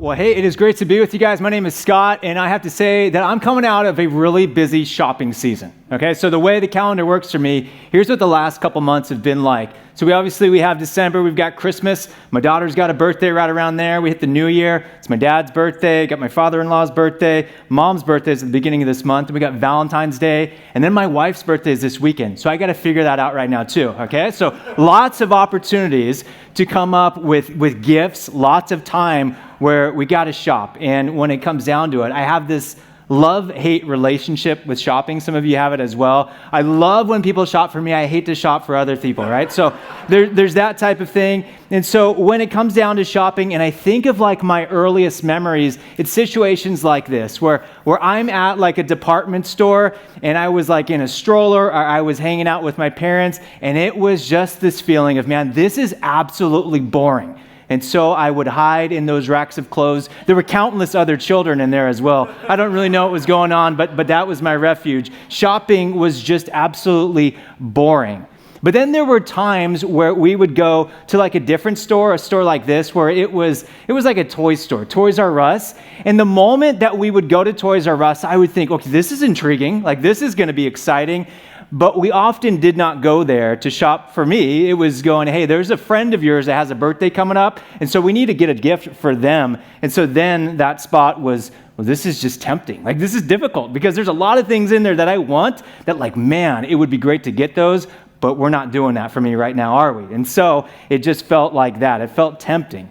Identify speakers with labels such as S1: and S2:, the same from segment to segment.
S1: Well, hey, it is great to be with you guys. My name is Scott, and I have to say that I'm coming out of a really busy shopping season. Okay, so the way the calendar works for me, here's what the last couple months have been like. So we have December, we've got Christmas. My daughter's got a birthday right around there. We hit the new year. It's my dad's birthday, got my father-in-law's birthday. Mom's birthday is at the beginning of this month, and we got Valentine's Day, and then my wife's birthday is this weekend. So I got to figure that out right now too, okay? So lots of opportunities to come up with gifts, lots of time where we got to shop. And when it comes down to it, I have this love-hate relationship with shopping. Some of you have it as well. I love when people shop for me. I hate to shop for other people, right? So there's that type of thing. And so when it comes down to shopping, and I think of like my earliest memories, it's situations like this, where I'm at like a department store, and I was like in a stroller, or I was hanging out with my parents, and it was just this feeling of, man, this is absolutely boring. And so I would hide in those racks of clothes. There were countless other children in there as well. I don't really know what was going on, but that was my refuge. Shopping was just absolutely boring. But then there were times where we would go to like a different store, a store like this, where it was like a toy store, Toys R Us. And the moment that we would go to Toys R Us, I would think, okay, this is intriguing. Like, this is going to be exciting. But we often did not go there to shop for me. It was going, hey, there's a friend of yours that has a birthday coming up, and so we need to get a gift for them. And so then that spot was, well, this is just tempting. Like, this is difficult because there's a lot of things in there that I want that, like, man, it would be great to get those, but we're not doing that for me right now, are we? And so it just felt like that. It felt tempting.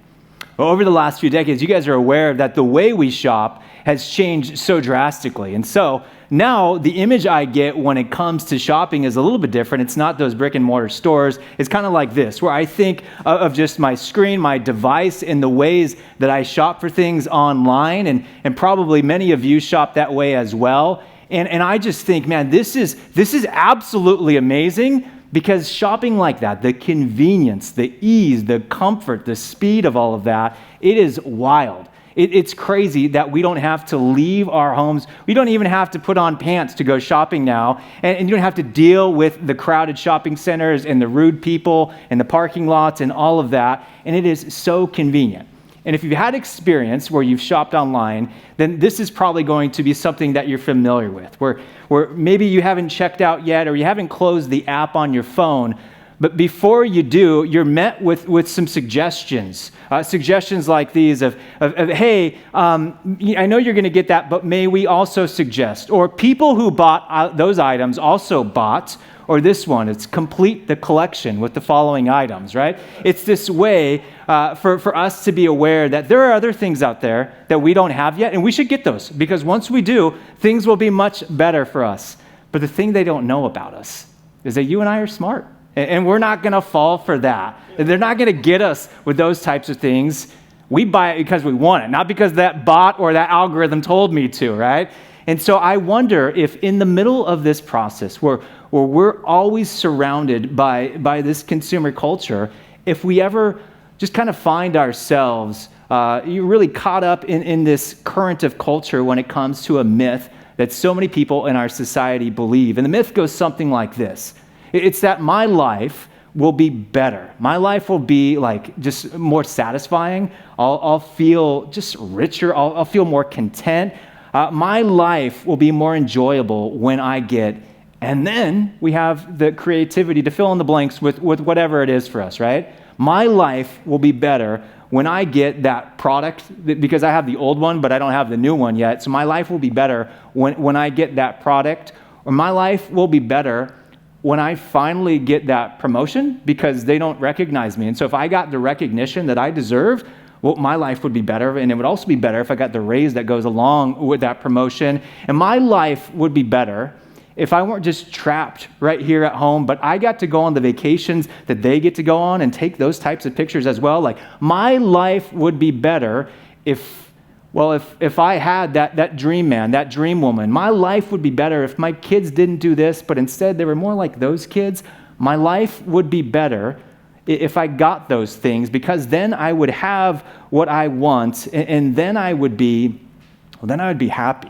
S1: Well, over the last few decades, you guys are aware that the way we shop has changed so drastically. And so now the image I get when it comes to shopping is a little bit different. It's not those brick and mortar stores. It's kind of like this, where I think of just my screen, my device, and the ways that I shop for things online. And probably many of you shop that way as well. And I just think, man, this is absolutely amazing. Because shopping like that, the convenience, the ease, the comfort, the speed of all of that, it is wild. It's crazy that we don't have to leave our homes. We don't even have to put on pants to go shopping now. And you don't have to deal with the crowded shopping centers and the rude people and the parking lots and all of that. And it is so convenient. And if you've had experience where you've shopped online, then this is probably going to be something that you're familiar with, where maybe you haven't checked out yet or you haven't closed the app on your phone, but before you do, you're met with some suggestions. Suggestions like these of hey, I know you're going to get that, but may we also suggest? Or people who bought those items also bought. Or this one, it's complete the collection with the following items, right? It's this way for us to be aware that there are other things out there that we don't have yet, and we should get those, because once we do, things will be much better for us. But the thing they don't know about us is that you and I are smart, and we're not going to fall for that. They're not going to get us with those types of things. We buy it because we want it, not because that bot or that algorithm told me to, right? And so I wonder if in the middle of this process where we're always surrounded by this consumer culture, if we ever just kind of find ourselves you're really caught up in this current of culture when it comes to a myth that so many people in our society believe. And the myth goes something like this. It's that my life will be better. My life will be like just more satisfying. I'll feel just richer. I'll feel more content. My life will be more enjoyable when I get, and then we have the creativity to fill in the blanks with whatever it is for us, right? My life will be better when I get that product, because I have the old one, but I don't have the new one yet. So my life will be better when I get that product, or my life will be better when I finally get that promotion because they don't recognize me. And so if I got the recognition that I deserve, well, my life would be better, and it would also be better if I got the raise that goes along with that promotion. And my life would be better if I weren't just trapped right here at home, but I got to go on the vacations that they get to go on and take those types of pictures as well. Like, my life would be better if I had that dream man, that dream woman. My life would be better if my kids didn't do this, but instead they were more like those kids. My life would be better if I got those things, because then I would have what I want, and then I would be happy.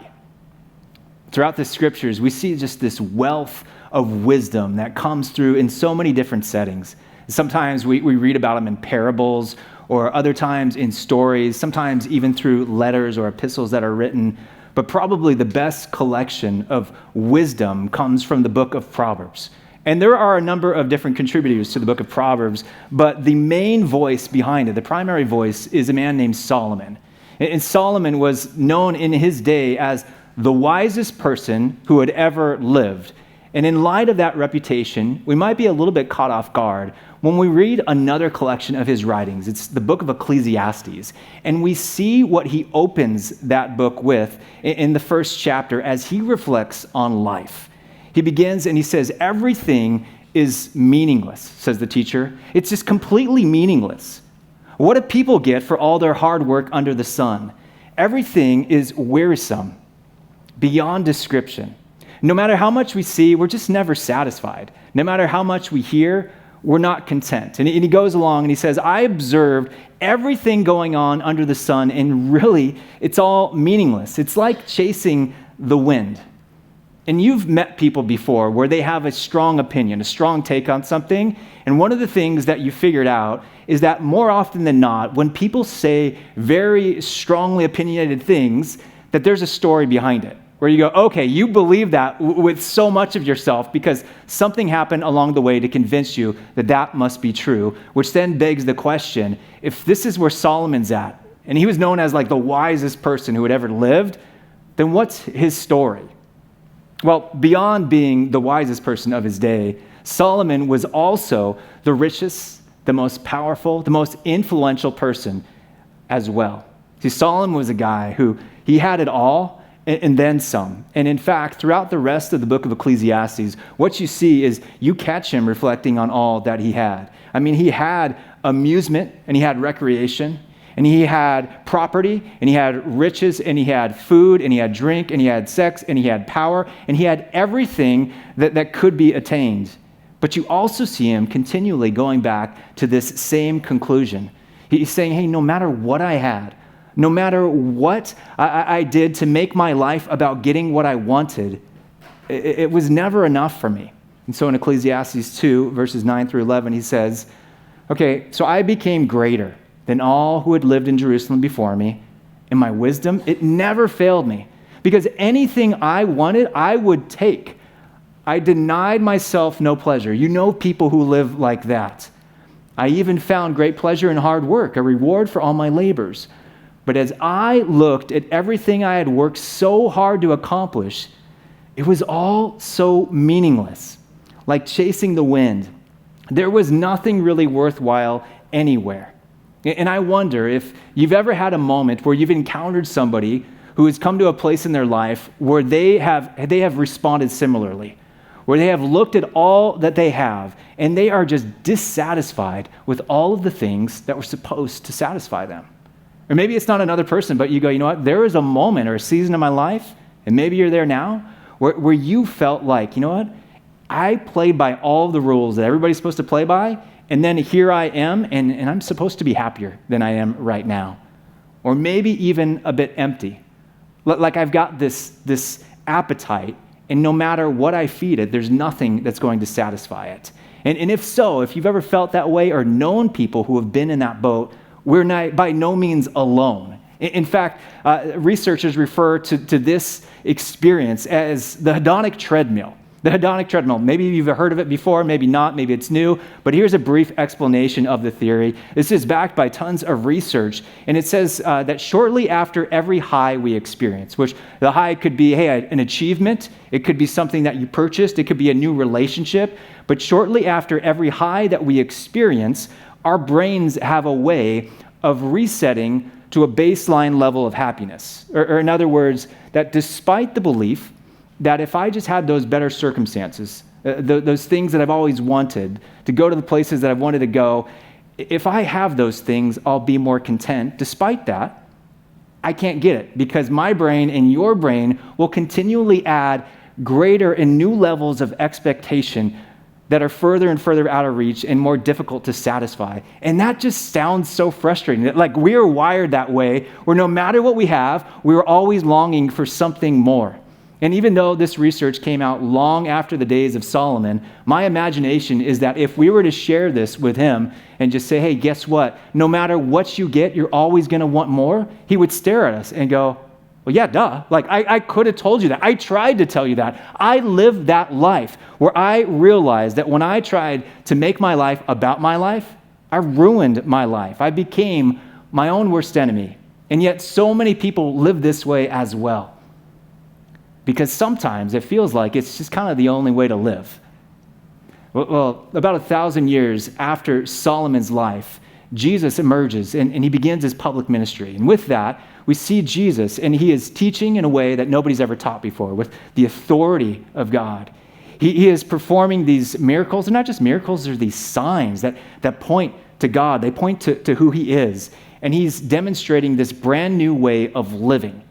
S1: Throughout the scriptures, we see just this wealth of wisdom that comes through in so many different settings. Sometimes we read about them in parables or other times in stories, sometimes even through letters or epistles that are written. But probably the best collection of wisdom comes from the Book of Proverbs. And there are a number of different contributors to the Book of Proverbs, but the main voice behind it, the primary voice, is a man named Solomon. And Solomon was known in his day as the wisest person who had ever lived. And in light of that reputation, we might be a little bit caught off guard when we read another collection of his writings. It's the Book of Ecclesiastes. And we see what he opens that book with in the first chapter as he reflects on life. He begins and he says, everything is meaningless, says the teacher. It's just completely meaningless. What do people get for all their hard work under the sun? Everything is wearisome, beyond description. No matter how much we see, we're just never satisfied. No matter how much we hear, we're not content. And he goes along and he says, I observed everything going on under the sun, and really, it's all meaningless. It's like chasing the wind. And you've met people before where they have a strong opinion, a strong take on something. And one of the things that you figured out is that more often than not, when people say very strongly opinionated things, that there's a story behind it. Where you go, okay, you believe that with so much of yourself because something happened along the way to convince you that that must be true, which then begs the question, if this is where Solomon's at, and he was known as like the wisest person who had ever lived, then what's his story? Well, beyond being the wisest person of his day, Solomon was also the richest, the most powerful, the most influential person as well. See, Solomon was a guy who he had it all, and then some. And in fact, throughout the rest of the book of Ecclesiastes, what you see is you catch him reflecting on all that he had. I mean, he had amusement, and he had recreation, and he had property, and he had riches, and he had food, and he had drink, and he had sex, and he had power, and he had everything that could be attained. But you also see him continually going back to this same conclusion. He's saying, hey, no matter what I had, no matter what I did to make my life about getting what I wanted, it was never enough for me. And so in Ecclesiastes 2, verses 9 through 11, he says, okay, so I became greater than all who had lived in Jerusalem before me. In my wisdom, it never failed me, because anything I wanted, I would take. I denied myself no pleasure. You know people who live like that. I even found great pleasure in hard work, a reward for all my labors. But as I looked at everything I had worked so hard to accomplish, it was all so meaningless, like chasing the wind. There was nothing really worthwhile anywhere. And I wonder if you've ever had a moment where you've encountered somebody who has come to a place in their life where they have responded similarly, where they have looked at all that they have, and they are just dissatisfied with all of the things that were supposed to satisfy them. Or maybe it's not another person, but you go, you know what, there is a moment or a season in my life, and maybe you're there now, where you felt like, you know what, I played by all of the rules that everybody's supposed to play by, and then here I am, and I'm supposed to be happier than I am right now. Or maybe even a bit empty. Like I've got this appetite, and no matter what I feed it, there's nothing that's going to satisfy it. And if so, if you've ever felt that way or known people who have been in that boat, we're not, by no means alone. In fact, researchers refer to this experience as the Hedonic Treadmill. The Hedonic Treadmill. Maybe you've heard of it before, maybe not, maybe it's new, but here's a brief explanation of the theory. This is backed by tons of research, and it says that shortly after every high we experience, which the high could be, hey, an achievement, it could be something that you purchased, it could be a new relationship, but shortly after every high that we experience, our brains have a way of resetting to a baseline level of happiness. Or in other words, that despite the belief that if I just had those better circumstances, those things that I've always wanted, to go to the places that I've wanted to go, if I have those things, I'll be more content. Despite that, I can't get it because my brain and your brain will continually add greater and new levels of expectation that are further and further out of reach and more difficult to satisfy. And that just sounds so frustrating. Like we are wired that way, where no matter what we have, we're always longing for something more. And even though this research came out long after the days of Solomon, my imagination is that if we were to share this with him and just say, hey, guess what? No matter what you get, you're always going to want more. He would stare at us and go, well, yeah, duh. Like, I could have told you that. I tried to tell you that. I lived that life where I realized that when I tried to make my life about my life, I ruined my life. I became my own worst enemy. And yet so many people live this way as well. Because sometimes it feels like it's just kind of the only way to live. Well, about 1,000 years after Solomon's life, Jesus emerges and he begins his public ministry. And with that, we see Jesus, and he is teaching in a way that nobody's ever taught before, with the authority of God. He is performing these miracles. They're not just miracles, they're these signs that point to God. They point to who he is. And he's demonstrating this brand new way of living.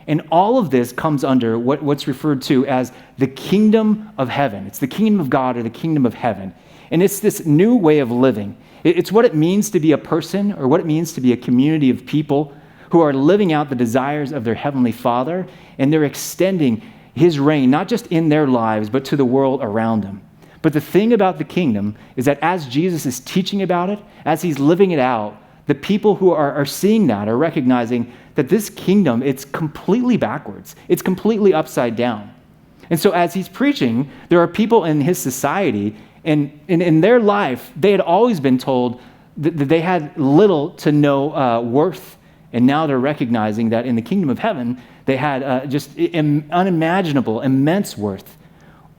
S1: And all of this comes under what's referred to as the kingdom of heaven. It's the kingdom of God or the kingdom of heaven. And it's this new way of living. It's what it means to be a person, or what it means to be a community of people who are living out the desires of their heavenly Father, and they're extending his reign, not just in their lives, but to the world around them. But the thing about the kingdom is that as Jesus is teaching about it, as he's living it out, the people who are seeing that are recognizing that this kingdom, it's completely backwards. It's completely upside down. And so as he's preaching, there are people in his society, and in their life, they had always been told that they had little to no worth. And now they're recognizing that in the kingdom of heaven, they had just unimaginable, immense worth.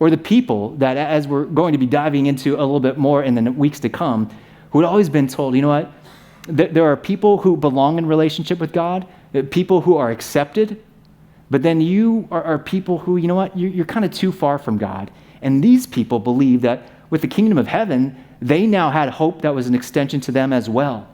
S1: Or the people that, as we're going to be diving into a little bit more in the weeks to come, who had always been told, you know what? There are people who belong in relationship with God, people who are accepted, but then you are people who, you know what, you're kind of too far from God. And these people believe that with the kingdom of heaven, they now had hope that was an extension to them as well.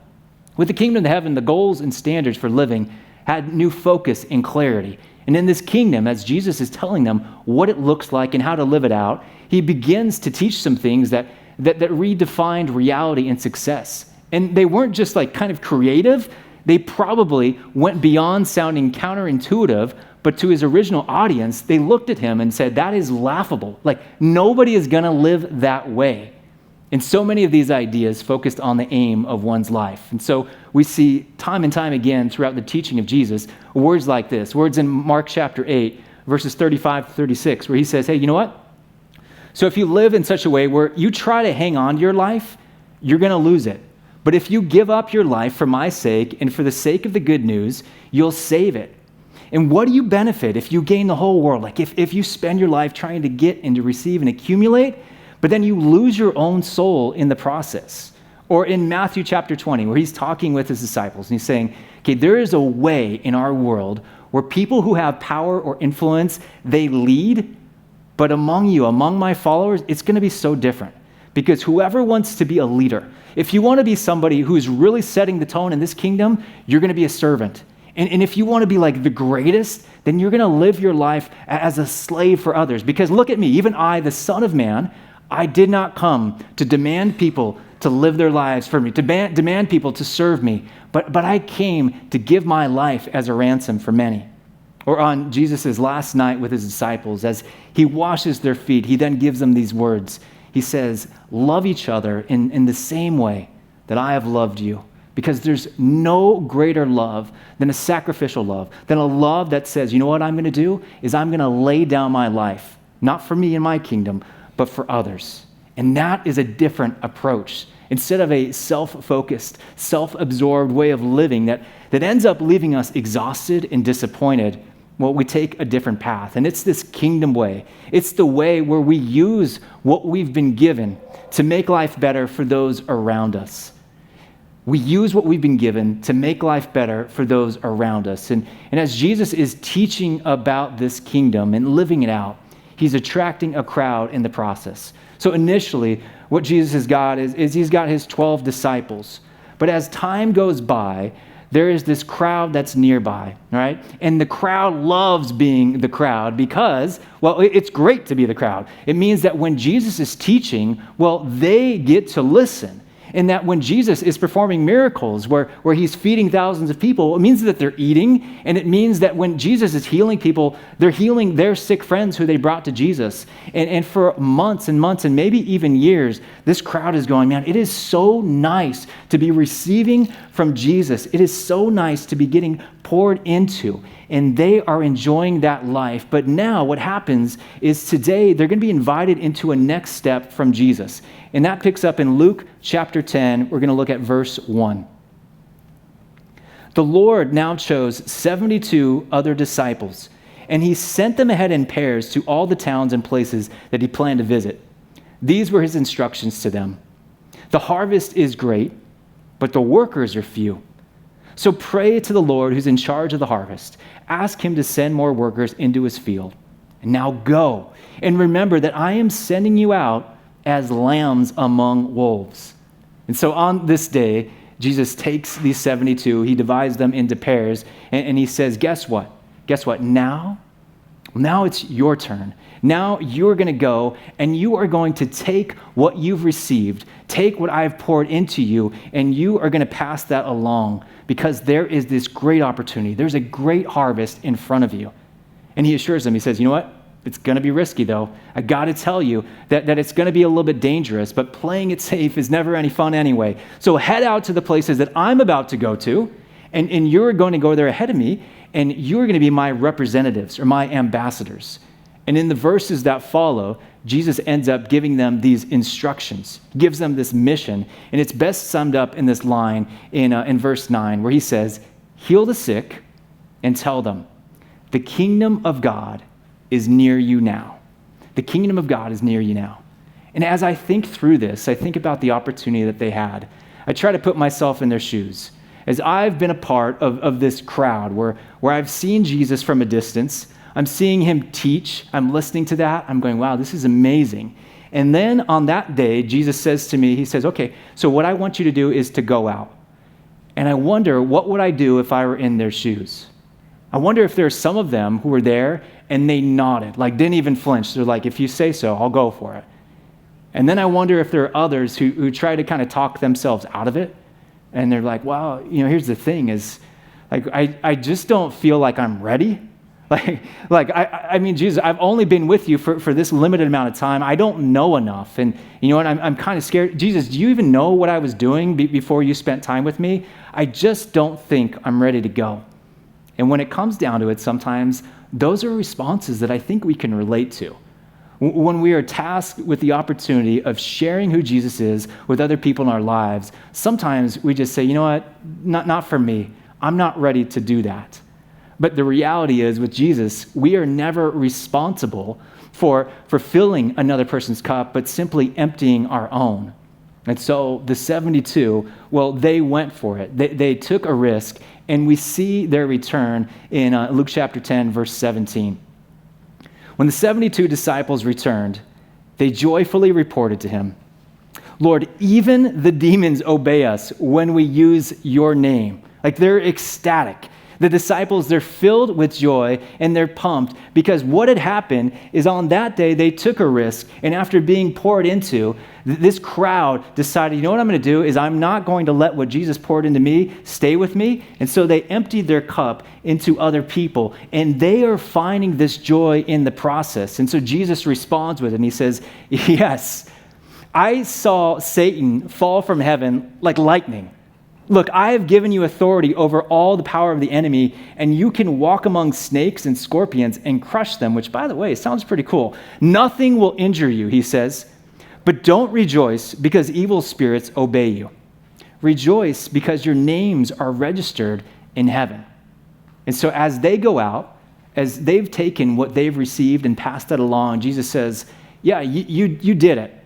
S1: With the kingdom of heaven, the goals and standards for living had new focus and clarity. And in this kingdom, as Jesus is telling them what it looks like and how to live it out, he begins to teach some things that redefined reality and success. And they weren't just like kind of creative. They probably went beyond sounding counterintuitive, but to his original audience, they looked at him and said, that is laughable. Like, nobody is going to live that way. And so many of these ideas focused on the aim of one's life. And so we see time and time again throughout the teaching of Jesus, words like this, words in Mark chapter 8, verses 35 to 36, where he says, hey, you know what? So if you live in such a way where you try to hang on to your life, you're going to lose it. But if you give up your life for my sake and for the sake of the good news, you'll save it. And what do you benefit if you gain the whole world? Like if you spend your life trying to get and to receive and accumulate, but then you lose your own soul in the process. Or in Matthew chapter 20, where he's talking with his disciples and he's saying, okay, there is a way in our world where people who have power or influence, they lead, but among you, among my followers, it's going to be so different. Because whoever wants to be a leader, if you want to be somebody who's really setting the tone in this kingdom, you're going to be a servant. And if you want to be like the greatest, then you're going to live your life as a slave for others. Because look at me, even I, the Son of Man, I did not come to demand people to live their lives for me, to demand people to serve me, but I came to give my life as a ransom for many. Or on Jesus' last night with his disciples, as he washes their feet, he then gives them these words. He says, love each other in the same way that I have loved you. Because there's no greater love than a sacrificial love, than a love that says, you know what I'm going to do is I'm going to lay down my life, not for me and my kingdom, but for others. And that is a different approach. Instead of a self-focused, self-absorbed way of living that ends up leaving us exhausted and disappointed, well, we take a different path. And it's this kingdom way. It's the way where we use what we've been given to make life better for those around us. We use what we've been given to make life better for those around us. And as Jesus is teaching about this kingdom and living it out, he's attracting a crowd in the process. So initially, what Jesus has got is he's got his 12 disciples. But as time goes by, there is this crowd that's nearby, right? And the crowd loves being the crowd because, well, it's great to be the crowd. It means that when Jesus is teaching, well, they get to listen. in that when Jesus is performing miracles where he's feeding thousands of people, it means that they're eating, and it means that when Jesus is healing people, they're healing their sick friends who they brought to Jesus. And for months and months and maybe even years, this crowd is going, man, it is so nice to be receiving from Jesus. It is so nice to be getting poured into, and they are enjoying that life. But now what happens is today they're going to be invited into a next step from Jesus. And that picks up in Luke chapter 10. We're going to look at verse 1. The Lord now chose 72 other disciples, and he sent them ahead in pairs to all the towns and places that he planned to visit. These were his instructions to them. The harvest is great, but the workers are few. So pray to the Lord who's in charge of the harvest. Ask him to send more workers into his field. And now go, and remember that I am sending you out as lambs among wolves. And so on this day, Jesus takes these 72, he divides them into pairs, and he says, guess what? Guess what? Now it's your turn. Now you're going to go, and you are going to take what you've received, take what I've poured into you, and you are going to pass that along, because there is this great opportunity. There's a great harvest in front of you. And he assures them, he says, you know what? It's going to be risky, though. I got to tell you that it's going to be a little bit dangerous, but playing it safe is never any fun anyway. So head out to the places that I'm about to go to, and you're going to go there ahead of me, and you're going to be my representatives or my ambassadors. And in the verses that follow, Jesus ends up giving them these instructions, gives them this mission, and it's best summed up in this line in verse 9, where he says, heal the sick and tell them, the kingdom of God is near you now. The kingdom of God is near you now. And as I think through this, I think about the opportunity that they had. I try to put myself in their shoes. As I've been a part of this crowd where I've seen Jesus from a distance, I'm seeing him teach, I'm listening to that, I'm going, wow, this is amazing. And then on that day, Jesus says to me, he says, okay, so what I want you to do is to go out. And I wonder, what would I do if I were in their shoes? I wonder if there's some of them who were there and they nodded, like didn't even flinch. They're like, if you say so, I'll go for it. And then I wonder if there are others who try to kind of talk themselves out of it. And they're like, well, here's the thing is, like, I just don't feel like I'm ready. I mean, Jesus, I've only been with you for this limited amount of time. I don't know enough. And you know what? I'm kind of scared. Jesus, do you even know what I was doing before you spent time with me? I just don't think I'm ready to go. And when it comes down to it, sometimes those are responses that I think we can relate to. When we are tasked with the opportunity of sharing who Jesus is with other people in our lives, sometimes we just say, you know what? Not for me. I'm not ready to do that. But the reality is with Jesus, we are never responsible for filling another person's cup, but simply emptying our own. And so the 72, well, they went for it. They took a risk, and we see their return in Luke chapter 10, verse 17. When the 72 disciples returned, they joyfully reported to him, Lord, even the demons obey us when we use your name. Like they're ecstatic. The disciples, they're filled with joy and they're pumped because what had happened is on that day they took a risk, and after being poured into, this crowd decided, you know what I'm going to do is I'm not going to let what Jesus poured into me stay with me. And so they emptied their cup into other people, and they are finding this joy in the process. And so Jesus responds with it, and he says, yes, I saw Satan fall from heaven like lightning. Look, I have given you authority over all the power of the enemy, and you can walk among snakes and scorpions and crush them, which, by the way, sounds pretty cool. Nothing will injure you, he says, but don't rejoice because evil spirits obey you. Rejoice because your names are registered in heaven. And so as they go out, as they've taken what they've received and passed that along, Jesus says, yeah, you did it.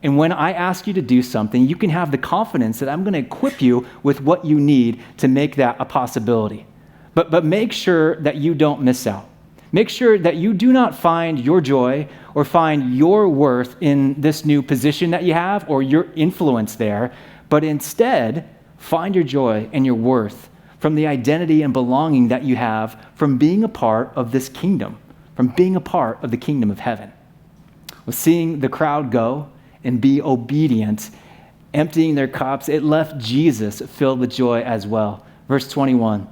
S1: And when I ask you to do something, you can have the confidence that I'm going to equip you with what you need to make that a possibility. But make sure that you don't miss out. Make sure that you do not find your joy or find your worth in this new position that you have or your influence there, but instead find your joy and your worth from the identity and belonging that you have from being a part of this kingdom, from being a part of the kingdom of heaven. Well, seeing the crowd go and be obedient, emptying their cups, it left Jesus filled with joy as well. Verse 21.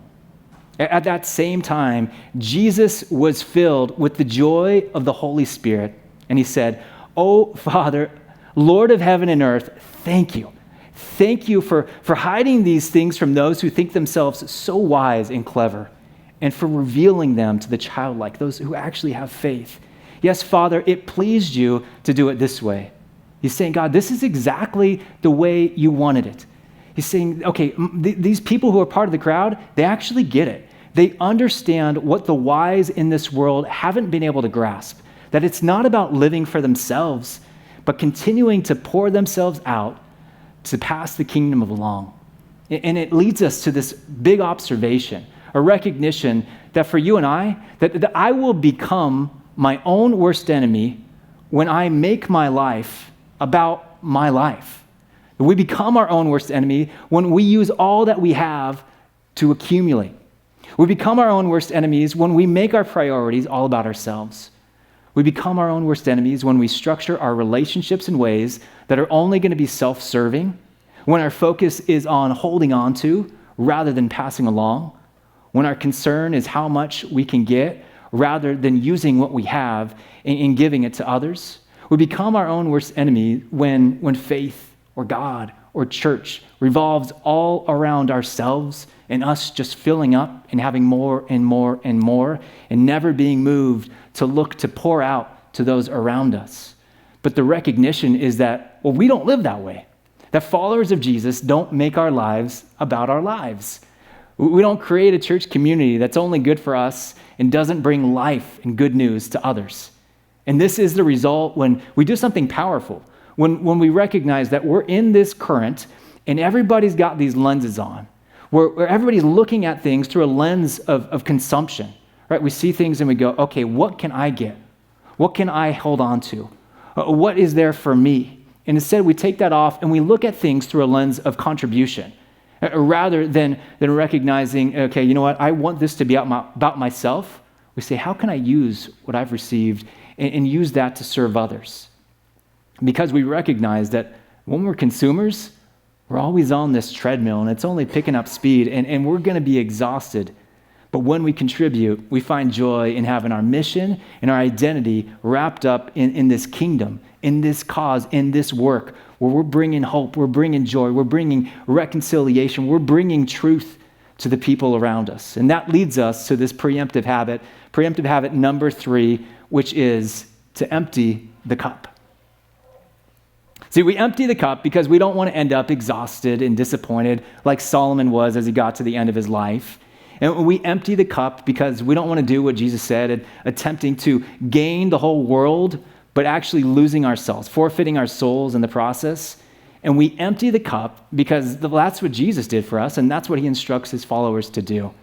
S1: At that same time, Jesus was filled with the joy of the Holy Spirit. And he said, "Oh, Father, Lord of heaven and earth, thank you. Thank you for hiding these things from those who think themselves so wise and clever, and for revealing them to the childlike, those who actually have faith. Yes, Father, it pleased you to do it this way." He's saying, God, this is exactly the way you wanted it. He's saying, okay, these people who are part of the crowd, they actually get it. They understand what the wise in this world haven't been able to grasp, that it's not about living for themselves, but continuing to pour themselves out to pass the kingdom along. And it leads us to this big observation, a recognition that for you and I, that I will become my own worst enemy when I make my life about my life. We become our own worst enemy when we use all that we have to accumulate. We become our own worst enemies when we make our priorities all about ourselves. We become our own worst enemies when we structure our relationships in ways that are only going to be self-serving, when our focus is on holding on to rather than passing along, when our concern is how much we can get rather than using what we have and giving it to others. We become our own worst enemy when faith or God or church revolves all around ourselves and us just filling up and having more and more and more and never being moved to look to pour out to those around us. But the recognition is that, well, we don't live that way. That followers of Jesus don't make our lives about our lives. We don't create a church community that's only good for us and doesn't bring life and good news to others. And this is the result when we do something powerful. When we recognize that we're in this current and everybody's got these lenses on, where everybody's looking at things through a lens of consumption, right? We see things and we go, okay, what can I get? What can I hold on to? What is there for me? And instead we take that off and we look at things through a lens of contribution, rather than recognizing, okay, you know what? I want this to be about myself. We say, how can I use what I've received and use that to serve others? Because we recognize that when we're consumers, we're always on this treadmill and it's only picking up speed and we're going to be exhausted. But when we contribute, we find joy in having our mission and our identity wrapped up in this kingdom, in this cause, in this work, where we're bringing hope, we're bringing joy, we're bringing reconciliation, we're bringing truth to the people around us. And that leads us to this preemptive habit number 3, which is to empty the cup. See, we empty the cup because we don't want to end up exhausted and disappointed like Solomon was as he got to the end of his life. And we empty the cup because we don't want to do what Jesus said and attempting to gain the whole world, but actually losing ourselves, forfeiting our souls in the process. And we empty the cup because that's what Jesus did for us, and that's what he instructs his followers to do.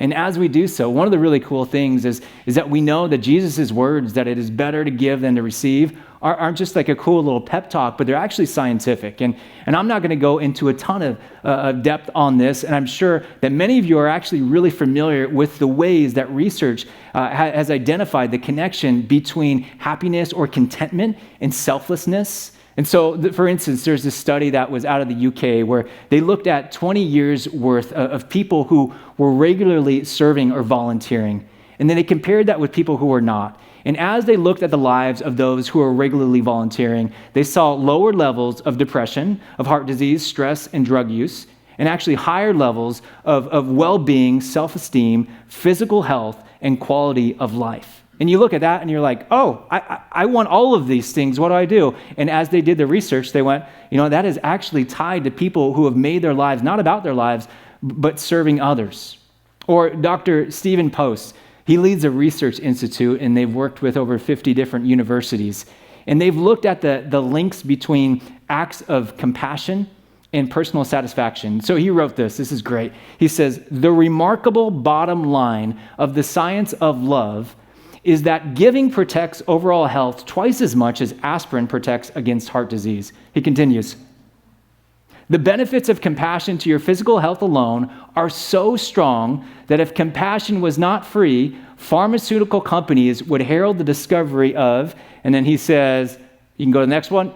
S1: And as we do so, one of the really cool things is that we know that Jesus' words, that it is better to give than to receive, aren't just like a cool little pep talk, but they're actually scientific. And I'm not going to go into a ton of depth on this, and I'm sure that many of you are actually really familiar with the ways that research has identified the connection between happiness or contentment and selflessness. And so, for instance, there's this study that was out of the UK where they looked at 20 years worth of people who were regularly serving or volunteering. And then they compared that with people who were not. And as they looked at the lives of those who were regularly volunteering, they saw lower levels of depression, of heart disease, stress, and drug use, and actually higher levels of well-being, self-esteem, physical health, and quality of life. And you look at that and you're like, oh, I want all of these things. What do I do? And as they did the research, they went, that is actually tied to people who have made their lives, not about their lives, but serving others. Or Dr. Stephen Post, he leads a research institute and they've worked with over 50 different universities. And they've looked at the links between acts of compassion and personal satisfaction. So he wrote this is great. He says, the remarkable bottom line of the science of love is that giving protects overall health twice as much as aspirin protects against heart disease. He continues, the benefits of compassion to your physical health alone are so strong that if compassion was not free, pharmaceutical companies would herald the discovery of, and then he says, you can go to the next one,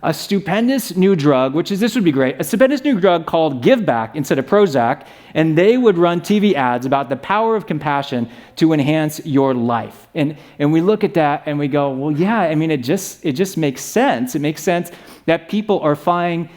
S1: a stupendous new drug, this would be great, a stupendous new drug called Give Back instead of Prozac, and they would run TV ads about the power of compassion to enhance your life. And we look at that and we go, well, yeah, I mean, it just makes sense. It makes sense that people are finding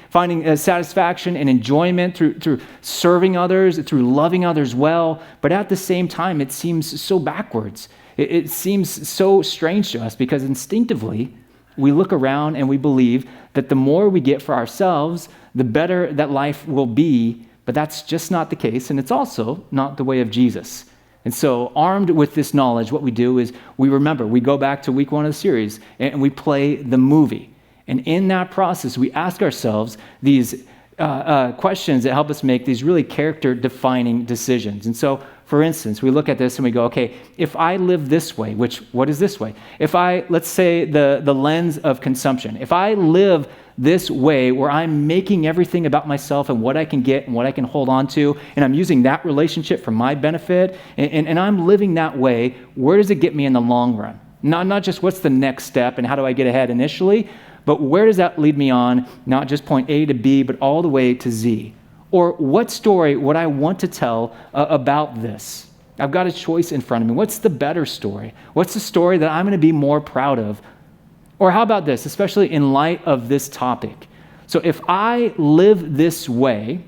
S1: satisfaction and enjoyment through serving others, through loving others well, but at the same time, it seems so backwards. It seems so strange to us because instinctively, we look around and we believe that the more we get for ourselves, the better that life will be, but that's just not the case, and it's also not the way of Jesus. And so armed with this knowledge, what we do is we go back to week 1 of the series, and we play the movie. And in that process, we ask ourselves these questions that help us make these really character-defining decisions. And so, for instance, we look at this and we go, okay, if I live this way, what is this way? If let's say the lens of consumption, if I live this way where I'm making everything about myself and what I can get and what I can hold on to, and I'm using that relationship for my benefit, and I'm living that way, where does it get me in the long run? Not just what's the next step and how do I get ahead initially, but where does that lead me on, not just point A to B, but all the way to Z? Or what story would I want to tell about this? I've got a choice in front of me. What's the better story? What's the story that I'm going to be more proud of? Or how about this, especially in light of this topic? So if I live this way,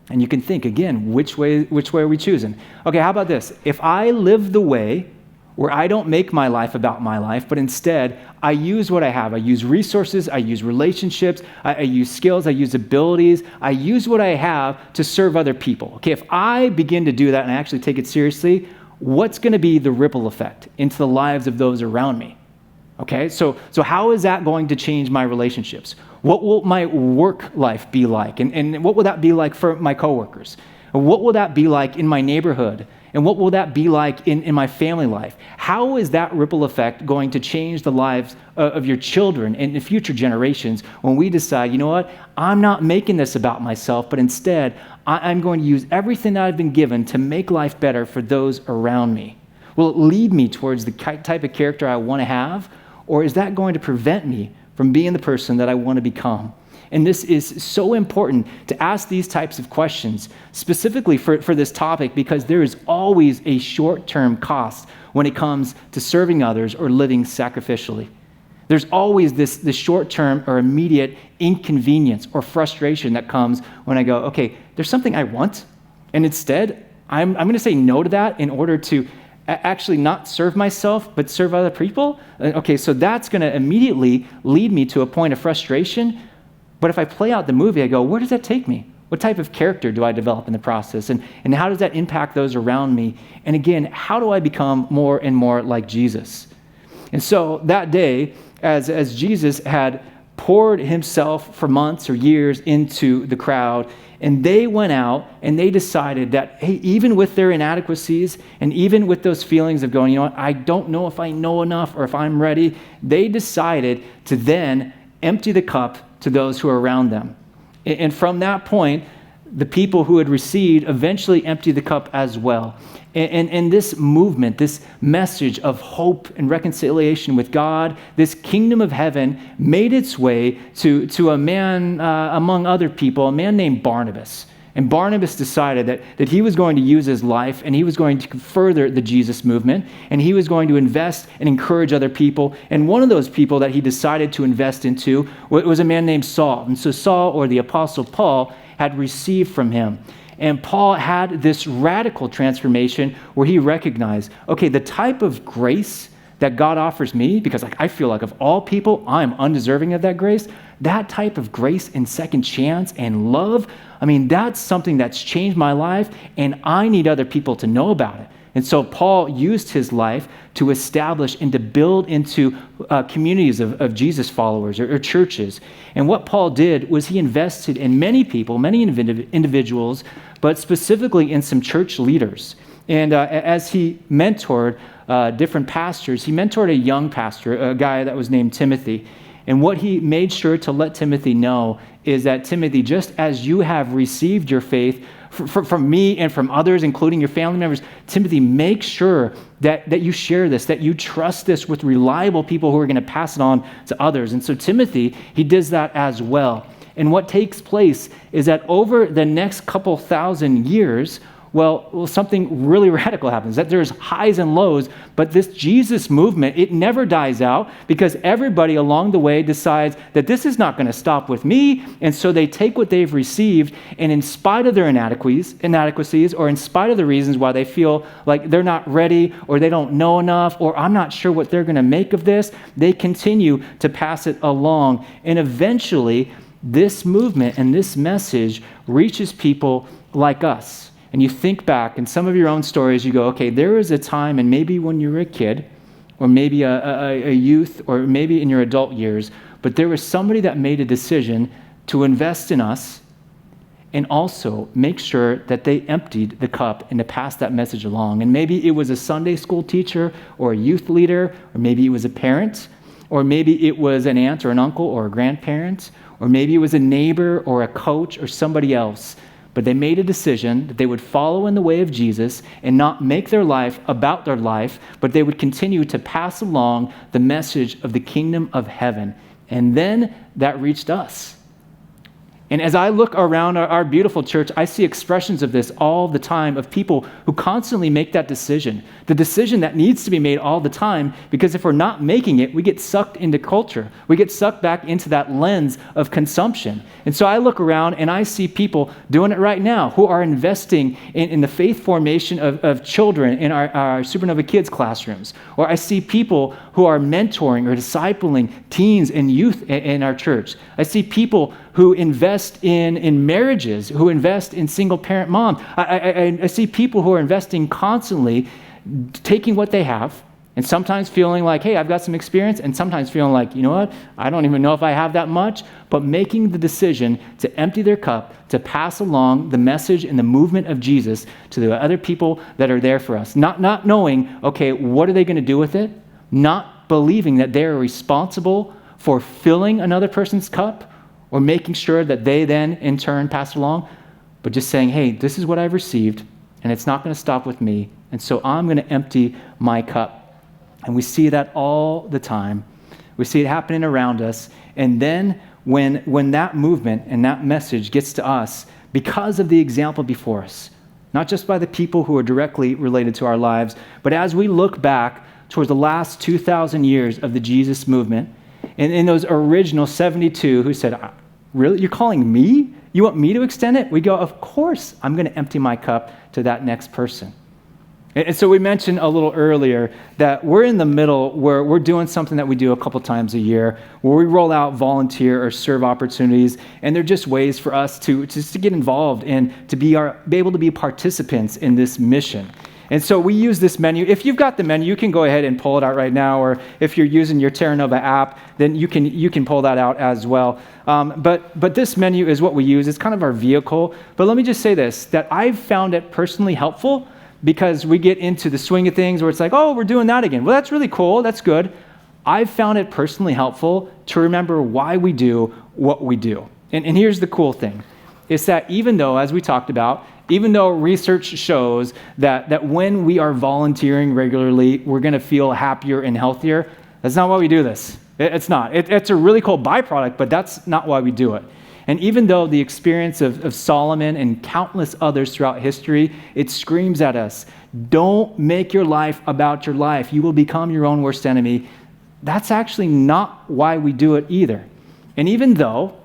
S1: and you can think again, which way are we choosing? Okay, how about this? If I live the way where I don't make my life about my life, but instead I use what I have. I use resources, I use relationships, I use skills, I use abilities, I use what I have to serve other people. Okay, if I begin to do that and I actually take it seriously, what's going to be the ripple effect into the lives of those around me? Okay, so how is that going to change my relationships? What will my work life be like? And what will that be like for my coworkers? And what will that be like in my neighborhood? And what will that be like in my family life? How is that ripple effect going to change the lives of your children and the future generations when we decide, you know what, I'm not making this about myself, but instead I'm going to use everything that I've been given to make life better for those around me? Will it lead me towards the type of character I want to have, or is that going to prevent me from being the person that I want to become? And this is so important to ask these types of questions, specifically for this topic, because there is always a short-term cost when it comes to serving others or living sacrificially. There's always this short-term or immediate inconvenience or frustration that comes when I go, okay, there's something I want, and instead I'm going to say no to that in order to actually not serve myself, but serve other people. Okay, so that's going to immediately lead me to a point of frustration. But if I play out the movie, I go, where does that take me? What type of character do I develop in the process? And how does that impact those around me? And again, how do I become more and more like Jesus? And so that day, as Jesus had poured himself for months or years into the crowd, and they went out and they decided that, hey, even with their inadequacies and even with those feelings of going, you know what, I don't know if I know enough or if I'm ready, they decided to then empty the cup to those who are around them. And from that point, the people who had received eventually emptied the cup as well. And this movement, this message of hope and reconciliation with God, this kingdom of heaven made its way to a man among other people, a man named Barnabas. And Barnabas decided that he was going to use his life and he was going to further the Jesus movement, and he was going to invest and encourage other people. And one of those people that he decided to invest into was a man named Saul. And so Saul, or the Apostle Paul, had received from him. And Paul had this radical transformation where he recognized, okay, the type of grace that God offers me, because I feel like of all people, I'm undeserving of that grace, that type of grace and second chance and love, I mean, that's something that's changed my life, and I need other people to know about it. And so Paul used his life to establish and to build into communities of Jesus followers or churches. And what Paul did was he invested in many people, many individuals, but specifically in some church leaders. And as he mentored different pastors, he mentored a young pastor, a guy that was named Timothy. And what he made sure to let Timothy know is that, Timothy, just as you have received your faith from me and from others, including your family members, Timothy, make sure that you share this, that you trust this with reliable people who are going to pass it on to others. And so Timothy, he does that as well. And what takes place is that over the next couple thousand years, well, something really radical happens, that there's highs and lows, but this Jesus movement, it never dies out because everybody along the way decides that this is not going to stop with me, and so they take what they've received, and in spite of their inadequacies, or in spite of the reasons why they feel like they're not ready, or they don't know enough, or I'm not sure what they're going to make of this, they continue to pass it along, and eventually, this movement and this message reaches people like us. And you think back in some of your own stories, you go, okay, there was a time, and maybe when you were a kid, or maybe a youth, or maybe in your adult years, but there was somebody that made a decision to invest in us and also make sure that they emptied the cup and to pass that message along. And maybe it was a Sunday school teacher or a youth leader, or maybe it was a parent, or maybe it was an aunt or an uncle or a grandparent, or maybe it was a neighbor or a coach or somebody else. But they made a decision that they would follow in the way of Jesus and not make their life about their life, but they would continue to pass along the message of the kingdom of heaven. And then that reached us. And as I look around our beautiful church, I see expressions of this all the time, of people who constantly make that decision, the decision that needs to be made all the time, because if we're not making it, we get sucked into culture. We get sucked back into that lens of consumption. And so I look around and I see people doing it right now who are investing in the faith formation of children in our Supernova Kids classrooms. Or I see people who are mentoring or discipling teens and youth in our church. I see people who invest in marriages, who invest in single-parent moms. I see people who are investing constantly, taking what they have, and sometimes feeling like, hey, I've got some experience, and sometimes feeling like, you know what, I don't even know if I have that much, but making the decision to empty their cup, to pass along the message and the movement of Jesus to the other people that are there for us. Not knowing, okay, what are they going to do with it? Not believing that they are responsible for filling another person's cup, or making sure that they then, in turn, pass it along, but just saying, hey, this is what I've received, and it's not going to stop with me, and so I'm going to empty my cup. And we see that all the time. We see it happening around us, and then when that movement and that message gets to us, because of the example before us, not just by the people who are directly related to our lives, but as we look back towards the last 2,000 years of the Jesus movement, and in those original 72 who said, really, you're calling me? You want me to extend it? We go, of course, I'm going to empty my cup to that next person. And so we mentioned a little earlier that we're in the middle where we're doing something that we do a couple times a year, where we roll out volunteer or serve opportunities, and they're just ways for us to get involved and to be able to be participants in this mission. And so we use this menu. If you've got the menu, you can go ahead and pull it out right now, or if you're using your Terra Nova app, then you can pull that out as well. But this menu is what we use. It's kind of our vehicle. But let me just say this, that I've found it personally helpful, because we get into the swing of things where it's like, oh, we're doing that again. Well, that's really cool. That's good. I've found it personally helpful to remember why we do what we do. And here's the cool thing. It's that even though, as we talked about, even though research shows that when we are volunteering regularly, we're going to feel happier and healthier, that's not why we do this. It's not. It's a really cool byproduct, but that's not why we do it. And even though the experience of Solomon and countless others throughout history, it screams at us, don't make your life about your life. You will become your own worst enemy. That's actually not why we do it either. And even though,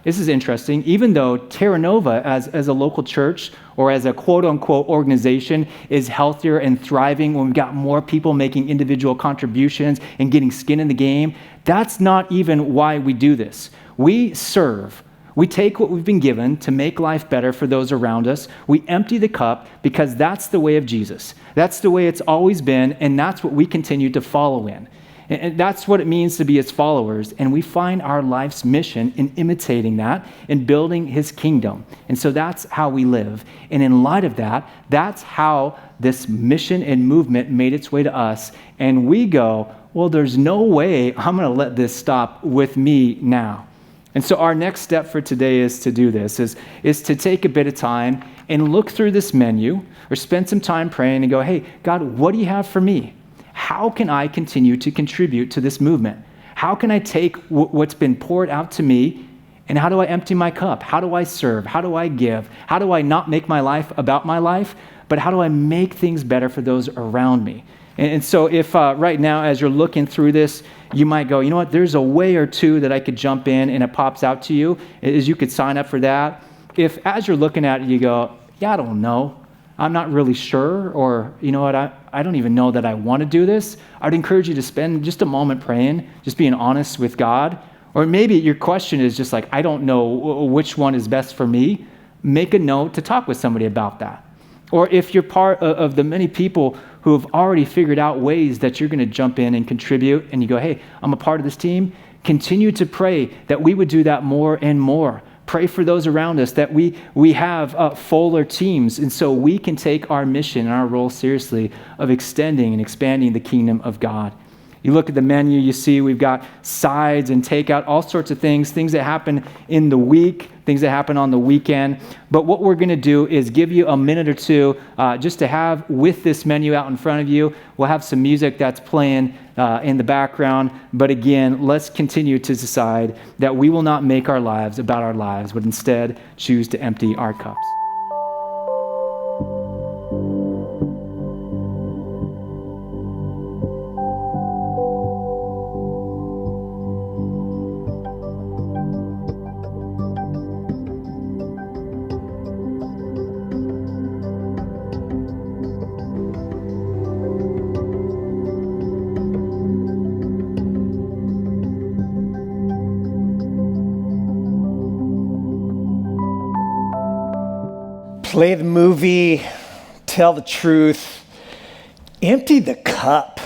S1: this is interesting, even though Terra Nova as a local church or as a quote-unquote organization is healthier and thriving when we've got more people making individual contributions and getting skin in the game, that's not even why we do this. We serve. We take what we've been given to make life better for those around us. We empty the cup because that's the way of Jesus. That's the way it's always been, and that's what we continue to follow in. And that's what it means to be his followers. And we find our life's mission in imitating that and building his kingdom. And so that's how we live. And in light of that, that's how this mission and movement made its way to us. And we go, well, there's no way I'm going to let this stop with me now. And so our next step for today is to do this, is to take a bit of time and look through this menu or spend some time praying and go, hey, God, what do you have for me? How can I continue to contribute to this movement? How can I take what's been poured out to me, and how do I empty my cup? How do I serve? How do I give? How do I not make my life about my life, but how do I make things better for those around me? And so if right now, as you're looking through this, you might go, you know what, there's a way or two that I could jump in and it pops out to you, is you could sign up for that. If as you're looking at it, you go, yeah, I don't know, I'm not really sure, or you know what, I don't even know that I want to do this, I'd encourage you to spend just a moment praying, just being honest with God. Or maybe your question is just like, I don't know which one is best for me. Make a note to talk with somebody about that. Or if you're part of the many people who have already figured out ways that you're going to jump in and contribute, and you go, hey, I'm a part of this team, continue to pray that we would do that more and more. Pray for those around us, that we have fuller teams, and so we can take our mission and our role seriously of extending and expanding the kingdom of God. You look at the menu, you see we've got sides and takeout, all sorts of things that happen in the week, things that happen on the weekend. But what we're going to do is give you a minute or two just to have with this menu out in front of you. We'll have some music that's playing in the background. But again, let's continue to decide that we will not make our lives about our lives, but instead choose to empty our cups.
S2: Play the movie, tell the truth, empty the cup.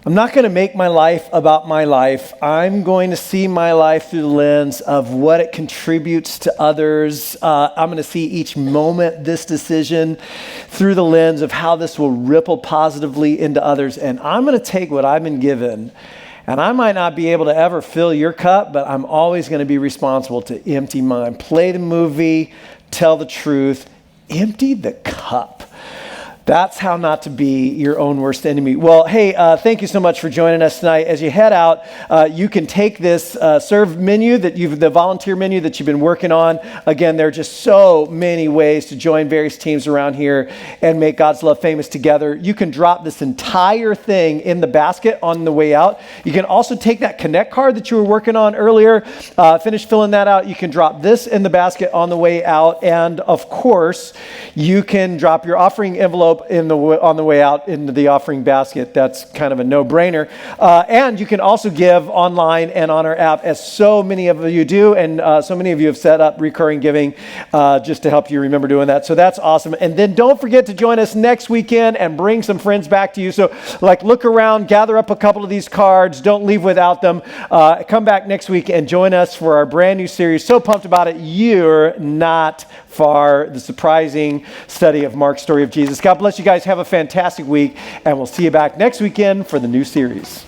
S2: I'm not going to make my life about my life. I'm going to see my life through the lens of what it contributes to others. I'm going to see each moment, this decision, through the lens of how this will ripple positively into others. And I'm going to take what I've been given, and I might not be able to ever fill your cup, but I'm always going to be responsible to empty mine. Play the movie, tell the truth, empty the cup. That's how not to be your own worst enemy. Well, hey, thank you so much for joining us tonight. As you head out, you can take this serve menu the volunteer menu that you've been working on. Again, there are just so many ways to join various teams around here and make God's love famous together. You can drop this entire thing in the basket on the way out. You can also take that Connect card that you were working on earlier, finish filling that out. You can drop this in the basket on the way out. And of course, you can drop your offering envelope on the way out into the offering basket. That's kind of a no-brainer. And you can also give online and on our app, as so many of you do, and so many of you have set up recurring giving just to help you remember doing that. So that's awesome. And then don't forget to join us next weekend and bring some friends back to you. So look around, gather up a couple of these cards. Don't leave without them. Come back next week and join us for our brand new series. So pumped about it. You're not far. The surprising study of Mark's story of Jesus. God bless you guys. Have a fantastic week, and we'll see you back next weekend for the new series.